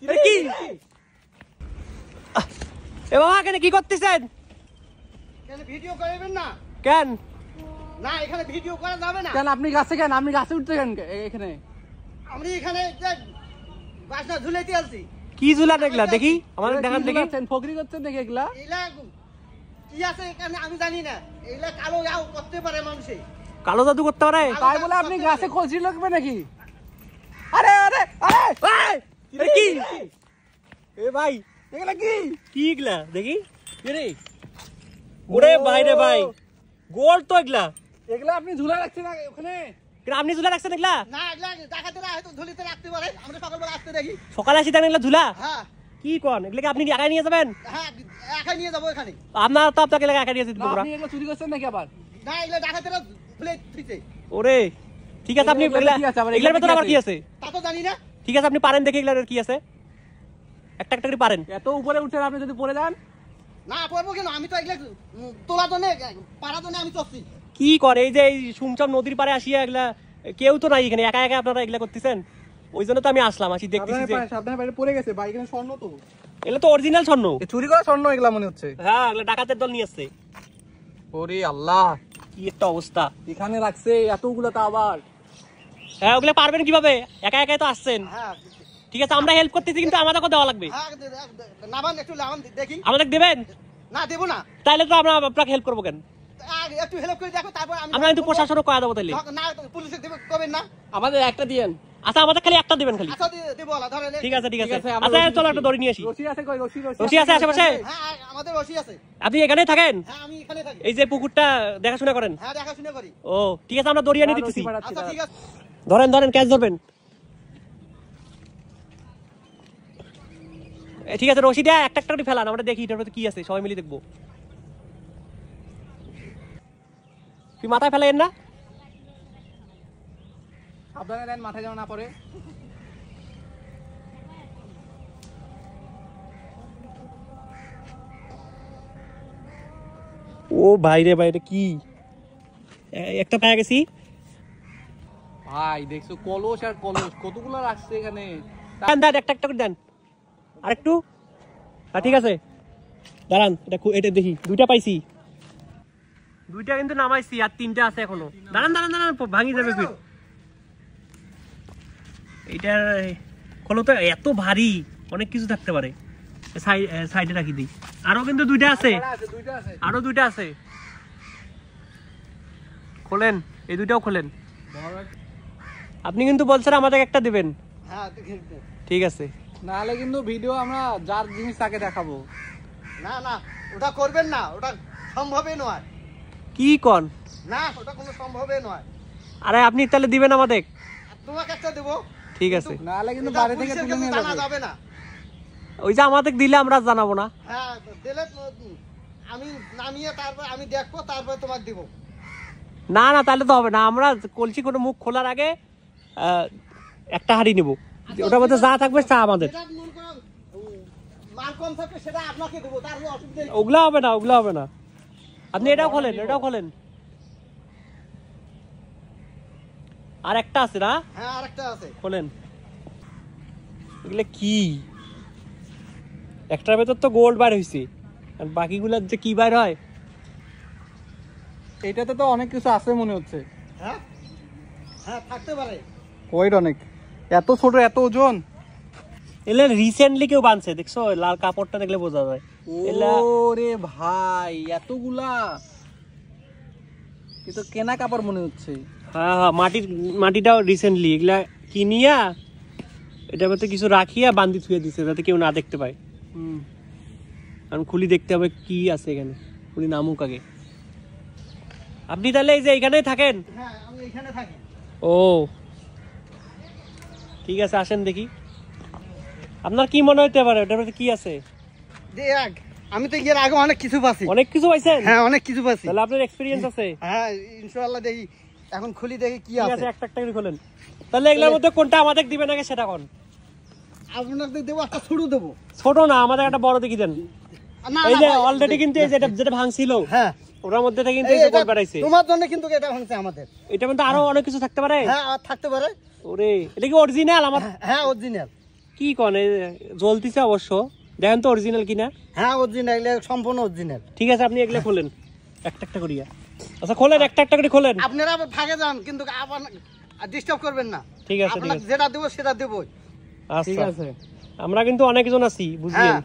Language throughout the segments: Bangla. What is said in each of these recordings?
কি এ বাবা কেন কি করতেছেন? কেন ভিডিও করবেন না? কেন না এখানে ভিডিও করা যাবে না। কেন আপনি গাছে কেন? আপনি গাছে উঠতে কেন এখানে? আমি এখানে বাসনা ঝুলাইতে আছি। কি ঝুলা দেখলা দেখি আমাদের দেখান দেখি। ফকরি করছেন দেখি এগুলা। এলা কি আছে এখানে আমি জানি না। এলা কালো যাও করতে পারে মানুষে। কালো জাদু করতে পারে? তাই বলে আপনি গাছে কলসি লাগবে নাকি? আরে আরে আরে এ কি এ ভাই এগুলা কি? কি এগুলা দেখি রে? ওরে ভাই রে ভাই গোল তো এগুলা। এগুলা আপনি ঝুলা রাখছেন ওখানে? আপনি ঝুলা রাখছেন এগুলা? না এলা ডাকাতেরা হয়তো ঝুলিতে রাখতে পারে। আমরা সকালবেলা আসতে দেখি। সকালে আসি দেখেন এগুলা ঝুলা? হ্যাঁ কি কোন এগুলা কি আপনি একাই নিয়ে যাবেন? হ্যাঁ একা নিয়ে যাবো এখানে। আপনার তো আপনাকে একা নিয়ে যেতে তোমরা। আপনি এগুলা চুরি করছেন নাকি আবার? না এগুলা ডাকাতেরা ঝুলে দিতে। ওরে ঠিক আছে আপনি এগুলা কি আছে আবার? এগুলার ভিতরে আবার কি আছে? তা তো জানি না। ঠিক আছে আপনি পারেন দেখি এগুলার কি আছে। একটা একটা করে পারেন। এত উপরে উঠছেন আপনি যদি পড়ে যান? না পড়বো কেন? আমি তো এগুলা তোলা তো নেই পাড়া তো নেই আমি চলছি। কি করে এই যে এই সুমচম নদীর পাড়ে আসিয়া এগুলা কেউ তো নাই এখানে একা একা আপনারা এগুলা করতেছেন? ওই জন্য তো আমি আসলাম আসি দেখতেছি যে সাবধানে বাইরে পড়ে গেছে ভাই, এখানে স্বর্ণ তো। এগুলা তো অরিজিনাল স্বর্ণ। চুরি করা স্বর্ণ এগুলা মনে হচ্ছে। হ্যাঁ এগুলা ডাকাতের দল নিয়ে আসছে। ওরে আল্লাহ কি একটা অবস্থা। এখানে রাখছে এতগুলো তো আবার। হ্যাঁ ওগুলা পারবেন কিভাবে? একা একাই তো আসছেন। হ্যাঁ ঠিক আছে আমরা হেল্প করতেছি কিন্তু আমাদেরকে দেওয়া লাগবে। হ্যাঁ নামান একটু নামান দেখি। আমাদের দেবেন? না দেবো না। তাইলে তো আমরা আপনাকে হেল্প করবো কেন? একটু হেল্প করে দেখো তারপর আমি আমরা কিন্তু প্রশাসনও কয়া দেবো তাইলে। না পুলিশে দেবে করবেন না। আমাদের একটা দিয়েন। আচ্ছা আমাদের খালি একটা দিবেন খালি। আচ্ছা দেবো আলা ধরে ঠিক আছে ঠিক আছে। আমরা আচ্ছা রশি চলো দিচ্ছি। একটা দড়ি নিয়ে আসি। রশি আছে কই? রশি রশি আছে আশেপাশে? হ্যাঁ আমাদের রশি আছে। আপনি এখানেই থাকেন? হ্যাঁ আমি এখানে থাকি। এই যে পুকুরটা দেখাশোনা করেন? হ্যাঁ দেখাশোনা করি। ও ঠিক আছে আমরা দড়ি এনে দিতেছি। আচ্ছা ঠিক আছে। ধরেন ধরেন ক্যাচ ধরবেন। ঠিক আছে রশিটা একটা একটা করে ফেলান আমরা দেখি এটার মধ্যে কি আছে সবাই মিলে দেখবো। তুই মাথায় ফেলেন না? সাবধানে দেন মাথায় যেন না পড়ে। ও বাইরে বাইরে কি একটা পেয়ে গেছি। ভাই দেখছো কলস আর কলস কতগুলো রাখছে এখানে। দেন দেন একটা একটা করে দেন আরেকটু। হ্যাঁ ঠিক আছে দাঁড়ান এটা দেখি দুইটা পাইছি। দুইটা কিন্তু নামাইছি আর তিনটা আছে এখনো। দাঁড়ান দাঁড়ান দাঁড়ান ভাঙি যাবে ফির। এইটার কলো তো এত ভারী অনেক কিছু থাকতে পারে। সাইডে রাখি দিই। আরো কিন্তু দুইটা আছে। আরো দুইটা আছে। খোলেন এই দুইটাও খোলেন। আপনি কিন্তু বলছেন আমাদের একটা দিবেন। হ্যাঁ ঠিক আছে নাহলে কিন্তু ভিডিও আমরা যার জিনিস তাকে দেখাবো। না না ওটা করবেন না। ওটা সম্ভবই নয়। কি কোন? না ওটা কোনো সম্ভবই নয়। আরে আপনি তাহলে দিবেন আমাদের? তোমাকে একটা দেবো। ঠিক আছে নাহলে কিন্তু বাড়ি থেকে তুলে নিয়ে জানা যাবে না। ওই যে আমাদের দিলে আমরা জানাবো না। হ্যাঁ দিলে আমি নামিয়ে তারপর আমি দেখবো তারপর তোমাকে দিব। না না তাহলে তো হবে না। আমরা কলসি কোনো মুখ খোলার আগে একটা হাড়ি নেব। ওটার মধ্যে যা থাকবে তা আমাদের। মাল কম থাকবে সেটা আপনাকে দেবো। তার অসুবিধা নেই। ওগুলা হবে না ওগুলা হবে না। আপনি এটাও খোলেন এটাও খোলেন। আর একটা আছে না? হ্যাঁ আরেকটা আছে। খোলেন। এগুলা কি? একটার ভেতর তো গোল্ড বার হয়েছে আর বাকিগুলার যে কি বার হয়। এটাতে তো অনেক কিছু আছে মনে হচ্ছে। হ্যাঁ হ্যাঁ থাকতে পারে। ওয়েট অনেক। এত ছোট এত ওজন। এগুলা রিসেন্টলি কেউ বানছে দেখছো? লাল কাপড়টা দেখলে বোঝা যায়। ওরে ভাই এতগুলা এ তো কেনা কাপড় মনে হচ্ছে। হ্যাঁ হ্যাঁ মাটিটাও রিসেন্টলি এগুলা কিনিয়া এটার মধ্যে কিছু রাখিয়া বান্দি থুয়ে দিছে যাতে কেউ না দেখতে পায়। কারণ খুলি দেখতে হবে কি আছে এখানে। খুলি নামুক আগে। আপনি তাহলে এই যে এখানেই থাকেন? হ্যাঁ আমি এখানে থাকি। ও ঠিক আছে আসেন দেখি। আপনার কি মনে হতে পারে ওটার মধ্যে কি আছে? দেখ আমি তো এর আগে অনেক কিছু পাচ্ছি। অনেক কিছু পাইছেন? হ্যাঁ অনেক কিছু পাচ্ছি। তাহলে আপনার এক্সপেরিয়েন্স আছে? হ্যাঁ ইনশাআল্লাহ দেখি এখন খুলি দেখি কি ঠিক আছে। আছে একটা একটা করে খোলেন। তাহলে এগুলোর মধ্যে কোনটা আমাদের দিবেন আগে সেটা কোন? আপনাদের দেবো একটা ছোট দেবো। ছোট না আমাদের একটা বড় দেখি দেন। না এই যে অলরেডি কিন্তু এই যেটা ভাঙছিল হ্যাঁ ওটার মধ্যে থেকে কিন্তু এই যে গোল বাড়াইছে। তোমার জন্য কিন্তু এটা হচ্ছে আমাদের। এটার মধ্যে আরো অনেক কিছু থাকতে পারে। হ্যাঁ আর থাকতে পারে। ওরে এটা কি অরিজিনাল? আমার হ্যাঁ অরিজিনাল। কি কনে জ্বলতিছে অবশ্য, দেখেন তো অরিজিনাল কিনা। হ্যাঁ অরিজিনাল, এগুলো সম্পূর্ণ অরিজিনাল। ঠিক আছে আপনি এগুলো খোলেন একটা একটা করিয়া। আচ্ছা খোলেন, একটা একটা করে খোলেন। আপনারা আবার ভাগে যান, কিন্তু আবার ডিস্টার্ব করবেন না। ঠিক আছে, ঠিক আপনাকে আছে, যেটা দেবো সেটা দেবো। ঠিক আছে। আমরা কিন্তু অনেকজন আছি বুঝলেন, হ্যাঁ।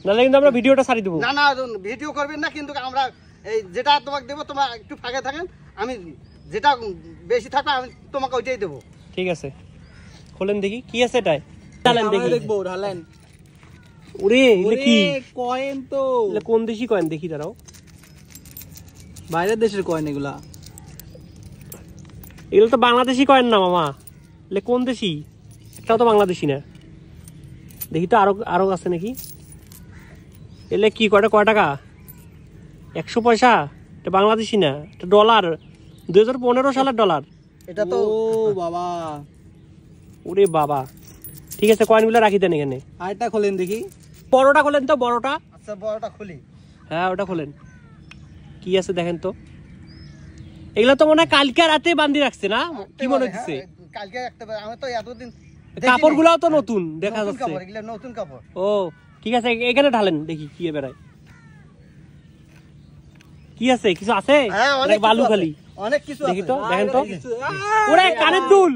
নাহলে কিন্তু আমরা ভিডিওটা ছাড়ি দেবো। না না ভিডিও করবেন না, কিন্তু আমরা এই যেটা তোমাকে দেবো তোমার একটু ফাঁকে থাকেন, আমি যেটা বেশি থাকবে আমি তোমাকে ওইটাই দেবো। ঠিক আছে খোলেন দেখি কি আছে এটাই, ঢালেন দেখি। দেখবো ঢালেন। ওরে এগুলো কি, কয়েন তো এগুলো কোন দেশি কয়েন দেখি দাঁড়াও। বাইরের দেশের কয়েন এগুলা। এগুলো তো বাংলাদেশি কয়েন না মামা, এগুলো কোন দেশি? একটাও তো বাংলাদেশি না। দেখি তো আরো আরো আছে নাকি। এলে কি কয় টাকা? 100 পয়সা। এটা বাংলাদেশি না, এটা ডলার, 2015 সালের ডলার। এটা তো ও বাবা, ওরে বাবা। ঠিক আছে কয়েনগুলো রাখি দেন এখানে। আরেকটা খোলেন দেখি। বড়টা খোলেন তো, বড়টা। আচ্ছা বড়টা খুলি। হ্যাঁ ওটা খোলেন, কি আছে দেখেন তো। এগুলো তো মনে হয় কালকে রাতে বান্ধি রাখছে না, কি মনে হচ্ছে? কালকে একটা আমি তো এতদিন কাপড়গুলাও তো নতুন দেখা যাচ্ছে। কাপড়, এগুলো নতুন কাপড়। ও ঠিক আছে এখানে ঢালেন দেখি কি বেড়ায়। কি আছে, কিছু আছে? হ্যাঁ অনেক বালু কিছু আছে, খালি অনেক কিছু দেখি আছে। তো, দেখেন তো। আহ! ওরে কানের দুল,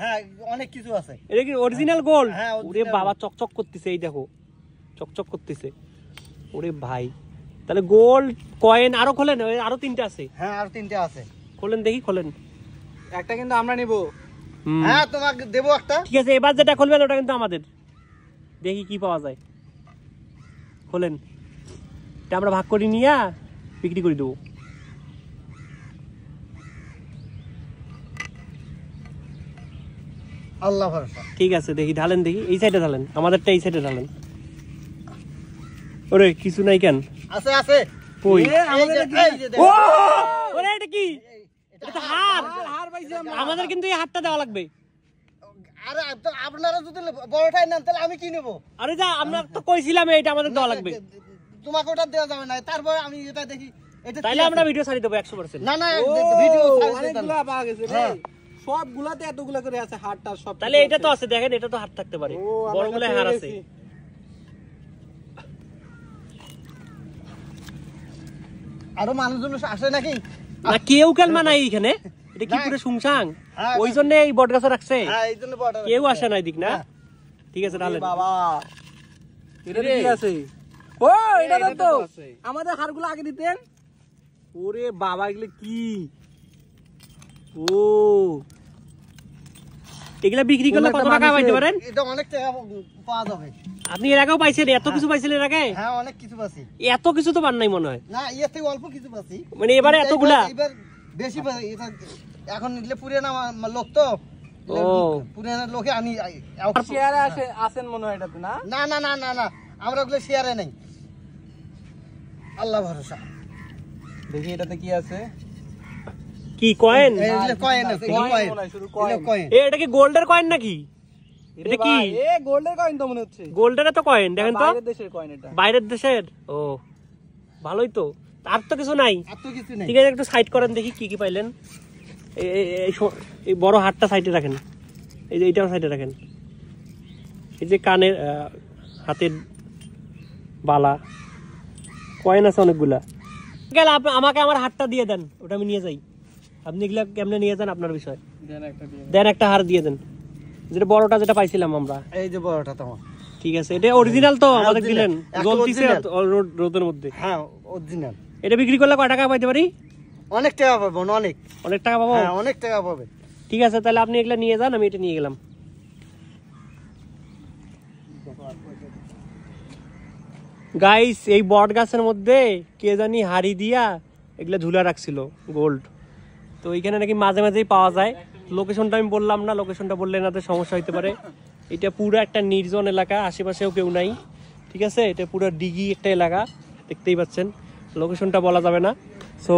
হ্যাঁ অনেক কিছু আছে। এটা কি অরিজিনাল গোল্ড? হ্যাঁ, ওরে original বাবা চকচক করতেছে, এই দেখো চকচক করতেছে। ওরে ভাই, তাহলে গোল্ড কয়েন আরো খোলেন, ওই আরো 3টা আছে। হ্যাঁ আর 3টে আছে। খোলেন দেখি, খোলেন। একটা কিন্তু আমরা নিবো। হুম। হ্যাঁ তোমাকে দেবো একটা। ঠিক আছে এবার যেটা খুলবেন ওটা কিন্তু আমাদের। দেখি কি পাওয়া যায়, খোলেন। এটা আমরা ভাগ করে নিয়ে বিক্রি করে দেবো। আল্লাহ ভরসা। ঠিক আছে দেখি ঢালেন দেখি, এই সাইডে ঢালেন, আমাদেরটা এই সাইডে ঢালেন। ওরে কিছু নাই কেন? আছে আছে। কই? এই যে দেখো। ওরে এটা কি? এটা তো হার। হার পাইছি আমরা। আমাদের কিন্তু এই হারটা দেওয়া লাগবে। আরে তো আপনারা যদি বড়টাই নেন তাহলে আমি কি নেবো? আরে যা, আমরা তো কইছিলাম এটা আমাদের দেওয়া লাগবে। তোমাকে ওটা দেওয়া যাবে না, তারপরে আমি এটা দেখি এটা তাইলে আমরা ভিডিও ছাড়ি দেবো 100%। না না ও, ভিডিও অনেকগুলা পাওয়া গেছে রে। হ্যাঁ। সবগুলাতে এতগুলা করে আছে, হারটা সব। তাহলে এটা তো আছে, দেখেন এটা তো হার থাকতে পারে, ও, আমরা বড়গুলো পেয়ে হার আছে। গেছি। আরো মানুষজন আসে নাকি? না কেউ কেলমা নাই এখানে, এটা কি না। পুরো শুনশাং, হ্যাঁ, ওই জন্য এই বট গাছে রাখছে। হ্যাঁ এই জন্য বড় কেউ আসে না এদিক না। হ্যাঁ। ঠিক আছে ঢালেন। বাবা, এটা রে। কি আছে? ও এটা এটা তো তো আছে। আমাদের হারগুলো আগে দিতেন। ওরে বাবা এগুলো কি? ও এগুলা বিক্রি করলে কত টাকা পাইতে পারেন? এটা অনেক টাকা পাওয়া যাবে। আপনি এর আগেও পাইছেন, এত কিছু পাইছেন এর আগে? হ্যাঁ অনেক কিছু পাচ্ছি। এত কিছু তো পান নাই মনে হয়। না এর থেকে অল্প কিছু পাচ্ছি। মানে এবারে এতগুলা? এবার বেশি এটা এখন নিলে পুরানা লোক তো। ও। পুরানা লোকে আমি শেয়ারে আসেন মনে হয় এটাতে না? না না না না না আমরা ওগুলো শেয়ারে নেই। আল্লাহ ভরসা। দেখি এটাতে কি আছে। কি কয়েন? এগুলো কয়েন আছে, এগুলো কয়েন কয়েন। মনে হয়, শুধু এগুলো কয়েন। কয়েন। এটা কি গোল্ডের কয়েন নাকি? এটা কি? এ গোল্ডের কয়েন তো মনে হচ্ছে। গোল্ডের তো কয়েন দেখেন তো, বাইরের দেশের কয়েন এটা। বাইরের দেশের। ও ভালোই তো, আর তো কিছু নাই। আর তো কিছু নেই। ঠিক আছে একটু সাইড করেন দেখি কি কি পাইলেন। এই বড় হাতটা সাইডে রাখেন, এই যে এইটাও সাইডে রাখেন। এই যে কানের হাতের বালা, কয়েন আছে অনেকগুলা। গেল আমাকে আমার হাতটা দিয়ে দেন, ওটা আমি নিয়ে যাই। আপনি এগুলা কেমনে নিয়ে যান আপনার বিষয়। দেন একটা হার দিয়ে দেন, যেটা বড়টা যেটা পাইছিলাম আমরা। এই যে বড়টা তোমার। ঠিক আছে এটা অরিজিনাল তো হ্যাঁ, আমাদের original। দিলেন, একটা জ্বলতিছে original। রোদের মধ্যে। হ্যাঁ অরিজিনাল। এটা বিক্রি করলে কয় টাকা পাইতে পারি? অনেক টাকা পাবো, অনেক। অনেক টাকা পাবো। হ্যাঁ অনেক টাকা পাবে। ঠিক আছে তাহলে আপনি এগুলা নিয়ে যান, আমি এটা নিয়ে গেলাম। গাইস এই বট গাছের মধ্যে কে জানি হাড়ি দিয়া এগুলা ঝুলা রাখছিল গোল্ড, তো এইখানে নাকি মাঝে মাঝেই পাওয়া যায়। লোকেশনটা আমি বললাম না, লোকেশনটা বললে এনাদের সমস্যা হতে পারে। এটা পুরো একটা নির্জন এলাকা, আশেপাশেও কেউ নাই। ঠিক আছে এটা পুরো ডিগি একটা এলাকা, দেখতেই পাচ্ছেন। লোকেশনটা বলা যাবে না। সো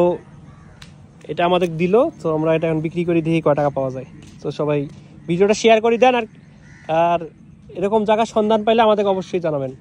এটা আমাদের দিল, তো আমরা এটা এখন বিক্রি করি, দেখি কয় টাকা পাওয়া যায়। তো সবাই ভিডিওটা শেয়ার করে দেন, আর এরকম জায়গার সন্ধান পাইলে আমাদেরকে অবশ্যই জানাবেন।